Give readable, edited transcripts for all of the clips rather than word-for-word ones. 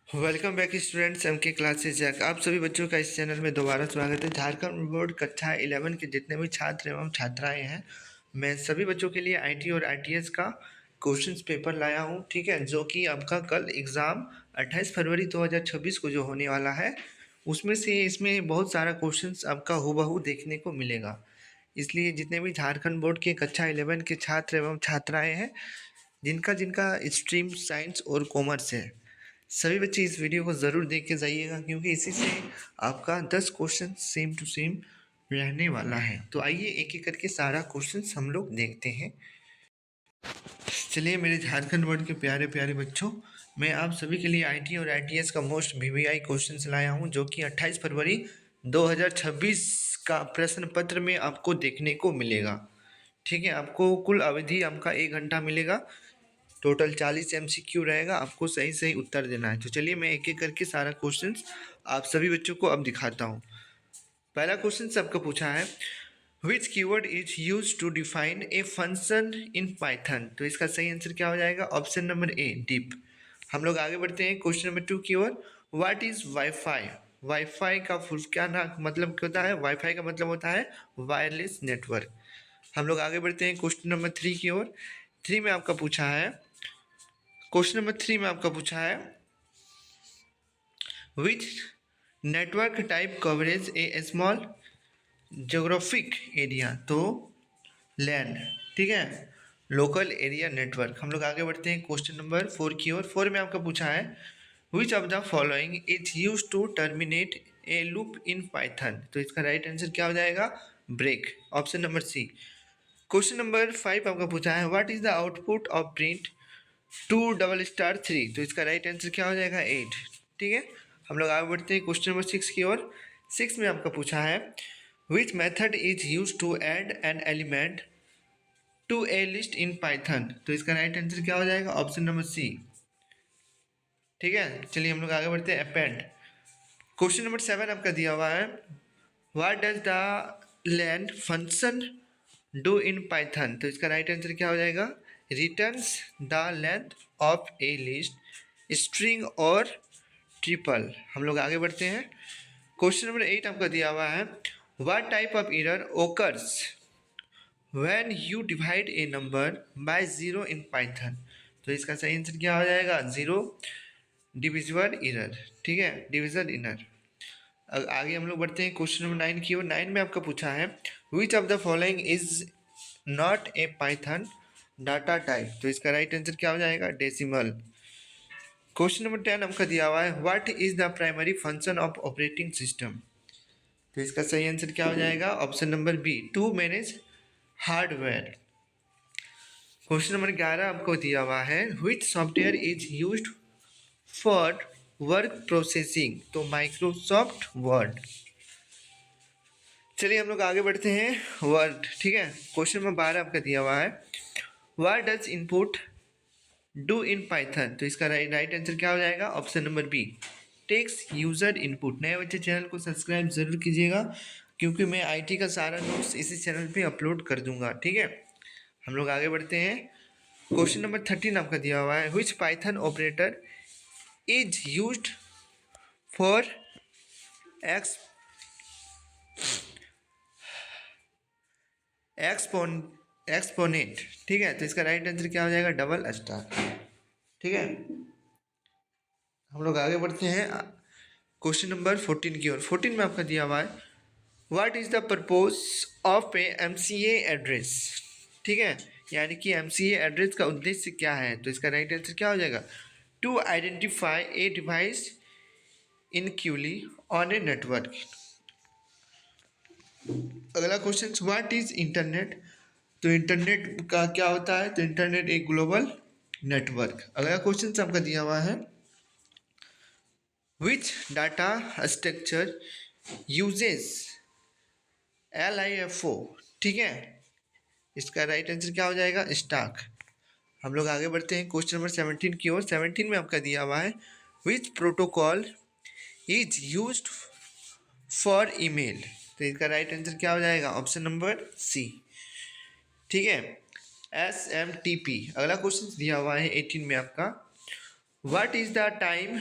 Welcome back students M के classes Jack. आप सभी बच्चों का इस चैनल में दोबारा स्वागत है। झारखंड बोर्ड कक्षा 11 के जितने भी छात्र एवं छात्राएं हैं, मैं सभी बच्चों के लिए आईटी और आईटीएस का क्वेश्चंस पेपर लाया हूं, ठीक है, जो कि आपका कल एग्ज़ाम 28 फरवरी 2026 को जो होने वाला है, उसमें से इसमें बहुत सारा क्वेश्चंस आपका हूबहू देखने को मिलेगा। इसलिए जितने भी झारखंड बोर्ड के कक्षा 11 के छात्र एवं छात्राएँ हैं, जिनका जिनका स्ट्रीम साइंस और कॉमर्स है, सभी बच्चे इस वीडियो को ज़रूर देख के जाइएगा, क्योंकि इसी से आपका 10 क्वेश्चन सेम टू सेम रहने वाला है। तो आइए एक एक करके सारा क्वेश्चन हम लोग देखते हैं। चलिए मेरे झारखंड बोर्ड के प्यारे प्यारे बच्चों, मैं आप सभी के लिए आईटी और आईटीएस का मोस्ट वीवीआई क्वेश्चन लाया हूं, जो कि 28 फरवरी 2026 का प्रश्न पत्र में आपको देखने को मिलेगा। ठीक है, आपको कुल अवधि आपका 1 घंटा मिलेगा। टोटल 40 एमसीक्यू रहेगा, आपको सही सही उत्तर देना है। तो चलिए मैं एक एक करके सारा क्वेश्चन आप सभी बच्चों को अब दिखाता हूँ। पहला क्वेश्चन आपका पूछा है, which keyword is use to define a function in Python. तो इसका सही आंसर क्या हो जाएगा? Option number A, def. हम लोग आगे बढ़ते हैं। Question number 2 keyword, what is WiFi. WiFi का फुल क्या ना मतलब क्या होता है? वाईफाई का मतलब होता है वायरलेस नेटवर्क। हम लोग आगे बढ़ते हैं। क्वेश्चन नंबर 3 की ओर। क्वेश्चन नंबर 3 में आपका पूछा है, विच नेटवर्क टाइप कवरेज ए स्मॉल जोग्राफिक एरिया। तो लैंड, ठीक है, लोकल एरिया नेटवर्क। हम लोग आगे बढ़ते हैं क्वेश्चन नंबर 4 की ओर। 4 में आपका पूछा है, which of the following is use to terminate a loop in Python. तो इसका राइट आंसर क्या हो जाएगा? Break, option number C. Question number 5 आपका पूछा है, what is the output of print 2 3। तो इसका राइट आंसर क्या हो जाएगा? 8। ठीक है, हम लोग आगे बढ़ते हैं क्वेश्चन नंबर 6 की ओर। 6 में आपका पूछा है, which method is use to add an element to a list in Python. तो इसका राइट आंसर क्या हो जाएगा? Option number C. ठीक है, चलिए हम लोग आगे बढ़ते हैं। अपेंड। क्वेश्चन नंबर 7 आपका दिया हुआ है, what does the land function do in Python. तो इसका राइट आंसर क्या हो जाएगा? Returns the length of A list, string और ट्रिपल। हम लोग आगे बढ़ते हैं। क्वेश्चन नंबर 8 आपका दिया हुआ है, what type of error occurs when you divide A number by zero in Python. तो इसका सही आंसर क्या हो जाएगा? Zero divisible error. ठीक है, डिविजन एरर। आगे हम लोग बढ़ते हैं क्वेश्चन नंबर 9 की ओर। 9 में आपका पूछा है, which of the following is not a Python data type. तो इसका राइट आंसर क्या हो जाएगा? डेसिमल। क्वेश्चन नंबर 10 आपका दिया हुआ है, what is the primary function of operating system. तो इसका सही आंसर क्या हो जाएगा? Option number B, to manage hardware. Question number 11 आपको दिया हुआ है, which software is used for work processing. तो माइक्रोसॉफ्ट वर्ड। चलिए हम लोग आगे बढ़ते हैं। वर्ड, ठीक है। क्वेश्चन नंबर 12 आपका दिया हुआ है, what does input do in Python. तो इसका राइट आंसर क्या हो जाएगा? Option number B, takes user input. नए बच्चे चैनल को सब्सक्राइब जरूर कीजिएगा, क्योंकि मैं आईटी का सारा नोट्स इसी चैनल पे अपलोड कर दूंगा। ठीक है, हम लोग आगे बढ़ते हैं। क्वेश्चन नंबर 13 आपका दिया हुआ है, which Python operator is used for x exponent. ठीक है, तो इसका राइट आंसर क्या हो जाएगा? Double star. ठीक है, हम लोग आगे बढ़ते हैं क्वेश्चन नंबर 14 की ओर। 14 में आपका दिया हुआ है, what is the purpose of A MCA address. ठीक है, यानी कि एमसीए एड्रेस का उद्देश्य क्या है। तो इसका राइट आंसर क्या हो जाएगा? To identify a device uniquely on a network. अगला क्वेश्चन, व्हाट इज इंटरनेट। तो इंटरनेट का क्या होता है? तो इंटरनेट एक ग्लोबल नेटवर्क। अगला क्वेश्चन आपका दिया हुआ है, विच डाटा स्ट्रक्चर यूजेस LIFO। ठीक है, इसका राइट आंसर क्या हो जाएगा? स्टॉक। हम लोग आगे बढ़ते हैं क्वेश्चन नंबर 17 की ओर। 17 में आपका दिया हुआ है, which protocol is used for email. तो इसका राइट आंसर क्या हो जाएगा? Option number C. ठीक है, SMTP। अगला क्वेश्चन दिया हुआ है 18 में आपका, what is the time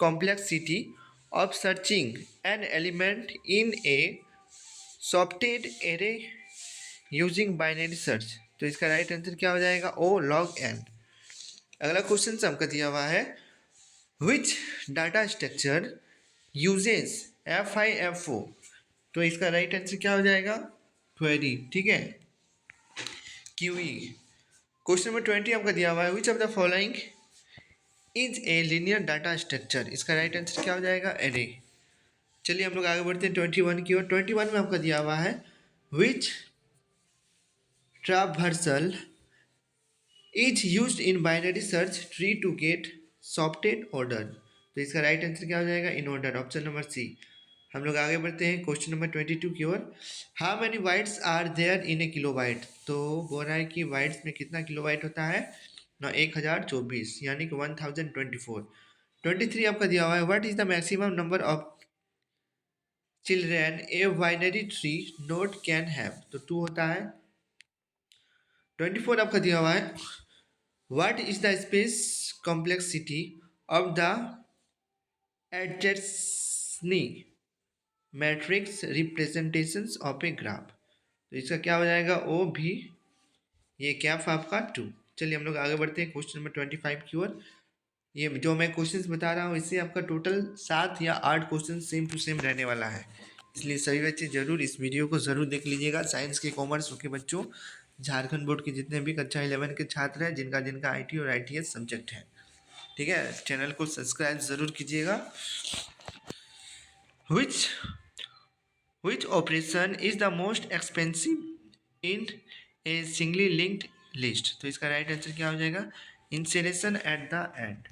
complexity of searching an element in a sorted array using binary search। तो इसका राइट आंसर क्या हो जाएगा? ओ लॉग एन। अगला क्वेश्चन से हमको दिया हुआ है विच डाटा स्ट्रक्चर यूजेस FIFO। तो इसका राइट आंसर क्या हो जाएगा? क्वेरी। ठीक है, QE। क्वेश्चन नंबर 20 आपका दिया हुआ है which of the following is a linear data structure. इसका राइट आंसर क्या हो जाएगा? एरे। चलिए हम लोग आगे बढ़ते हैं 21 की ओर। 21 में आपका दिया हुआ है which traversal is used in binary search tree to get sorted order. तो इसका राइट आंसर क्या हो जाएगा? In order, option number C. हम लोग आगे बढ़ते हैं क्वेश्चन नंबर 22 की ओर। How many bytes are there in a kilobyte. तो बोल रहा है कि बाइट्स में कितना किलोबाइट होता है ना? 1024 यानी कि 1024। 23 आपका दिया हुआ है what is the maximum number of children a binary tree node can have. तो 2 होता है। 24 आपका दिया हुआ है what is the space complexity of the adjacency matrix representations of a graph. तो इसका क्या हो जाएगा? ओ भी ये कैफ आपका 2। चलिए हम लोग आगे बढ़ते हैं क्वेश्चन नंबर 25 की ओर। ये जो मैं क्वेश्चंस बता रहा हूँ इससे आपका टोटल 7 या 8 क्वेश्चन सेम टू सेम रहने वाला है, इसलिए सभी बच्चे जरूर इस वीडियो को ज़रूर देख लीजिएगा। साइंस के, कॉमर्स के बच्चों, झारखंड बोर्ड के जितने भी कक्षा 11 के छात्र हैं जिनका जिनका IT और ITS सब्जेक्ट है, ठीक है, चैनल को सब्सक्राइब ज़रूर कीजिएगा। Which operation is the most expensive in a singly linked list। तो इसका राइट आंसर क्या हो जाएगा? इंसरेशन एट द एंड।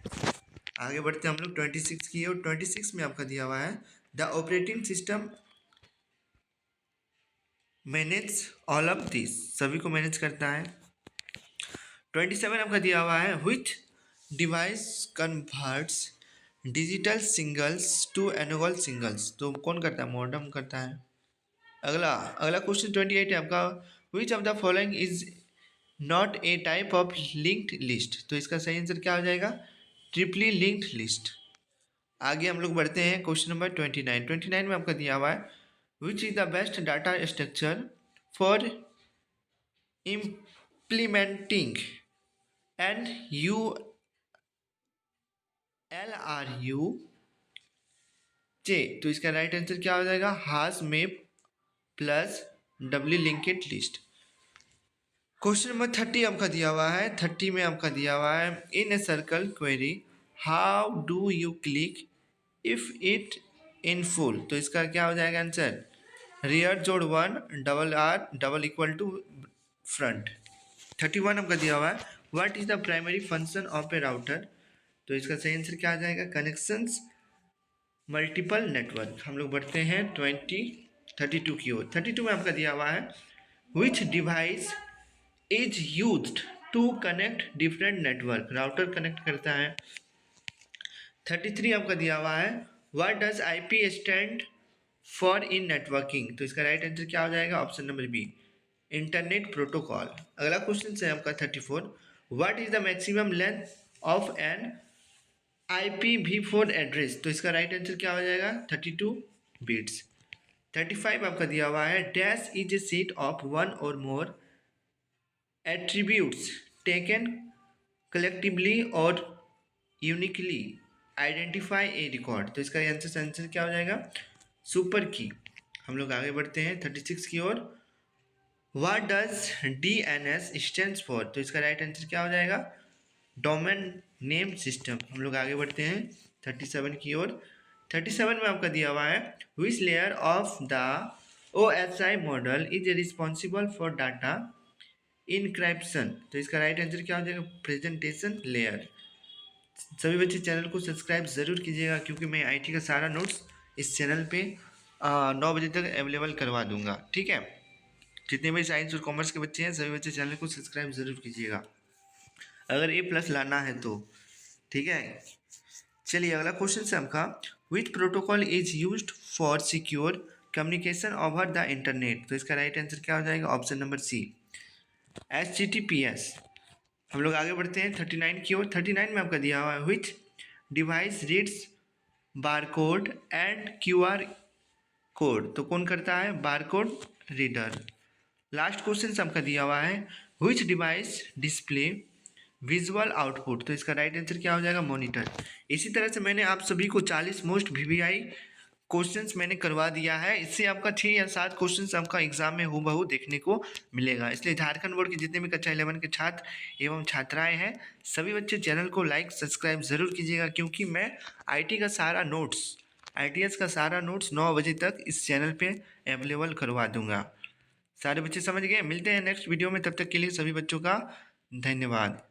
आगे बढ़ते हैं हम लोग 26 की और 26 में आपका दिया हुआ है the operating system manage all of this. सभी को मैनेज करता है। 27 आपका दिया हुआ है which device converts digital singles to analogue singles. तो कौन करता है? मॉडेम करता है। अगला क्वेश्चन 28 है आपका विच of the following is not a type of linked list. तो इसका सही आंसर क्या हो जाएगा? ट्रिपली लिंक्ड लिस्ट। आगे हम लोग बढ़ते हैं क्वेश्चन नंबर 29। 29 में आपका दिया हुआ है which is the best data structure for implementing and LRU J। तो इसका राइट आंसर क्या हो जाएगा? Hash map plus doubly linked list. Question number 30 आपका दिया हुआ है। 30 में आपका दिया हुआ है in a circle query how do you click if it in full. तो इसका क्या हो जाएगा आंसर? रियर जोड़ 1 double R double equal to front. 31 आपका दिया हुआ है what is the primary function of a router. तो इसका सही आंसर क्या आ जाएगा? Connections multiple network. हम लोग बढ़ते हैं 32 की ओर। 32 में आपका दिया हुआ है which device is used to connect different network. Router connect करता है। 33 आपका दिया हुआ है what does IP stand for in networking. तो इसका राइट आंसर क्या हो जाएगा? Option number B, internet protocol. अगला क्वेश्चन है आपका 34 what is the maximum length of an IPv4 address. तो इसका राइट आंसर क्या हो जाएगा? 32 बिट्स। 35 आपका दिया हुआ है dash is a set of one और मोर एट्रीब्यूट्स टेकन कलेक्टिवली और यूनिकली आइडेंटिफाई ए रिकॉर्ड। तो इसका आंसर क्या हो जाएगा? सुपर की। हम लोग आगे बढ़ते हैं 36 की ओर। What does DNS stands for. तो इसका राइट आंसर क्या हो जाएगा? Domain name system. हम लोग आगे बढ़ते हैं 37 की ओर। 37 में आपका दिया हुआ है which layer of the OSI model is responsible for data encryption. तो इसका राइट आंसर क्या हो जाएगा? Presentation layer. सभी बच्चे चैनल को सब्सक्राइब ज़रूर कीजिएगा क्योंकि मैं IT का सारा नोट्स इस चैनल पे 9 बजे तक अवेलेबल करवा दूंगा, ठीक है। जितने भी साइंस और कॉमर्स के बच्चे हैं सभी बच्चे चैनल को सब्सक्राइब ज़रूर कीजिएगा अगर A+ लाना है तो, ठीक है। चलिए अगला क्वेश्चन है आपका which protocol is used for secure communication over the internet. तो इसका राइट आंसर क्या हो जाएगा? Option number C, HTTPS। हम लोग आगे बढ़ते हैं 39 की ओर। 39 में आपका दिया हुआ है which device reads barcode and QR code. तो कौन करता है? Barcode reader. लास्ट क्वेश्चन आपका दिया हुआ है, which device display visual output. तो इसका राइट आंसर क्या हो जाएगा? मॉनिटर। इसी तरह से मैंने आप सभी को 40 मोस्ट वीवीआई क्वेश्चंस मैंने करवा दिया है। इससे आपका 6 या 7 क्वेश्चंस आपका एग्जाम में हूबहू देखने को मिलेगा। इसलिए झारखंड बोर्ड के जितने भी कक्षा 11 के छात्र एवं छात्राएं हैं, सभी बच्चे चैनल को लाइक सब्सक्राइब जरूर कीजिएगा, क्योंकि मैं आईटी का सारा नोट्स, आईटीएस का सारा नोट्स 9 बजे तक इस चैनल पे अवेलेबल करवा दूंगा। सारे बच्चे समझ गए? मिलते हैं नेक्स्ट वीडियो में, तब तक के लिए सभी बच्चों का धन्यवाद।